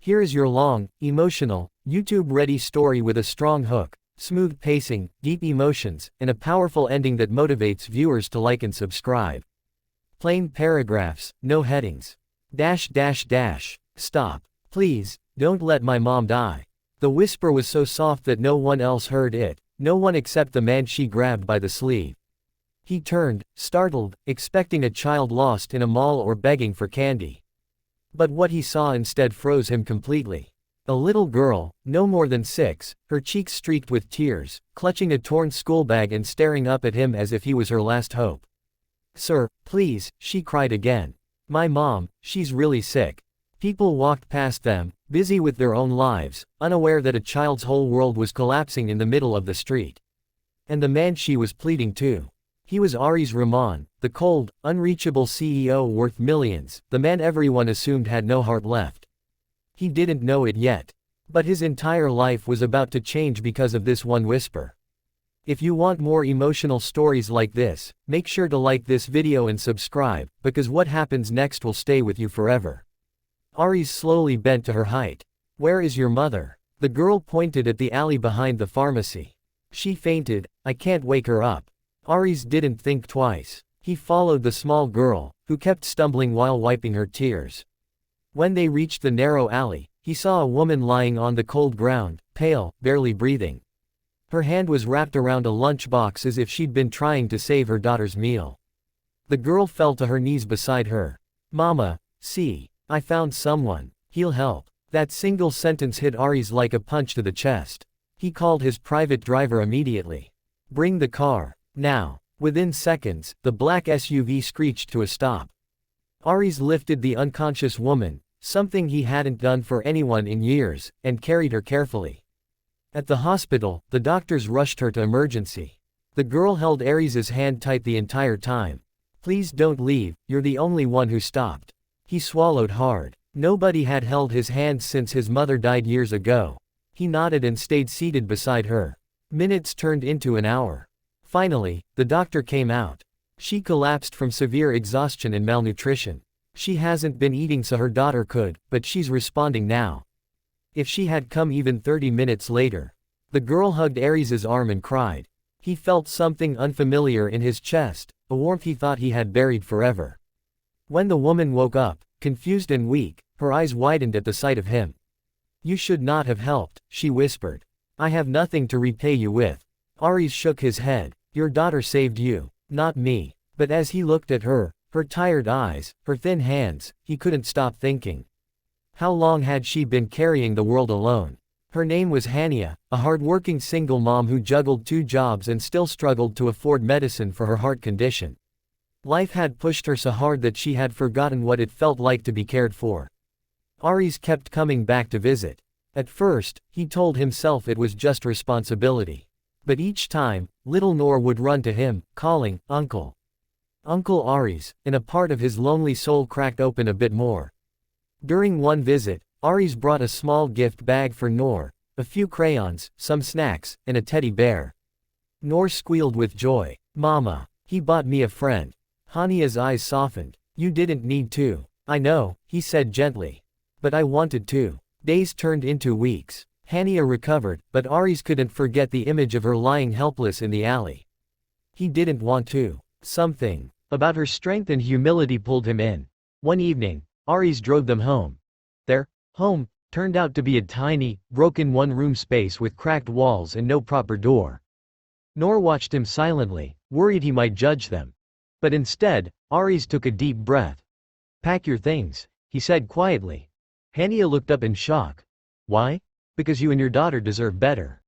Here is your long, emotional, YouTube-ready story with a strong hook, smooth pacing, deep emotions, and a powerful ending that motivates viewers to like and subscribe. Plain paragraphs, no headings. Dash dash dash. Stop. Please, don't let my mom die. The whisper was so soft that no one else heard it, no one except the man she grabbed by the sleeve. He turned, startled, expecting a child lost in a mall or begging for candy. But what he saw instead froze him completely. A little girl, no more than 6, her cheeks streaked with tears, clutching a torn schoolbag and staring up at him as if he was her last hope. "Sir, please," she cried again. "My mom, she's really sick." People walked past them, busy with their own lives, unaware that a child's whole world was collapsing in the middle of the street. And the man she was pleading to. He was Aris Rahman, the cold, unreachable CEO worth millions, the man everyone assumed had no heart left. He didn't know it yet. But his entire life was about to change because of this one whisper. If you want more emotional stories like this, make sure to like this video and subscribe, because what happens next will stay with you forever. Aris slowly bent to her height. "Where is your mother?" The girl pointed at the alley behind the pharmacy. "She fainted, I can't wake her up." Aris didn't think twice. He followed the small girl, who kept stumbling while wiping her tears. When they reached the narrow alley, he saw a woman lying on the cold ground, pale, barely breathing. Her hand was wrapped around a lunchbox as if she'd been trying to save her daughter's meal. The girl fell to her knees beside her. "Mama, see, I found someone. He'll help." That single sentence hit Aris like a punch to the chest. He called his private driver immediately. "Bring the car. Now." Within seconds, the black SUV screeched to a stop. Aris lifted the unconscious woman, something he hadn't done for anyone in years, and carried her carefully. At the hospital, the doctors rushed her to emergency. The girl held Aris's hand tight the entire time. "Please don't leave, you're the only one who stopped." He swallowed hard. Nobody had held his hand since his mother died years ago. He nodded and stayed seated beside her. Minutes turned into an hour. Finally, the doctor came out. She collapsed from severe exhaustion and malnutrition. She hasn't been eating so her daughter could, but she's responding now. If she had come even 30 minutes later. The girl hugged Aris's arm and cried. He felt something unfamiliar in his chest, a warmth he thought he had buried forever. When the woman woke up, confused and weak, her eyes widened at the sight of him. "You should not have helped," she whispered. "I have nothing to repay you with." Aris shook his head. "Your daughter saved you, not me." But as he looked at her, her tired eyes, her thin hands, he couldn't stop thinking. How long had she been carrying the world alone? Her name was Hania, a hard-working single mom who juggled 2 jobs and still struggled to afford medicine for her heart condition. Life had pushed her so hard that she had forgotten what it felt like to be cared for. Aris kept coming back to visit. At first, he told himself it was just responsibility. But each time, little Noor would run to him, calling, "Uncle." Uncle Aris, and a part of his lonely soul cracked open a bit more. During one visit, Aris brought a small gift bag for Noor, a few crayons, some snacks, and a teddy bear. Noor squealed with joy. "Mama, he bought me a friend." Hania's eyes softened. "You didn't need to." "I know," he said gently. "But I wanted to." Days turned into weeks. Hania recovered, but Aris couldn't forget the image of her lying helpless in the alley. He didn't want to. Something about her strength and humility pulled him in. One evening, Aris drove them home. Their home turned out to be a tiny, broken one-room space with cracked walls and no proper door. Noor watched him silently, worried he might judge them. But instead, Aris took a deep breath. "Pack your things," he said quietly. Hania looked up in shock. "Why?" "Because you and your daughter deserve better."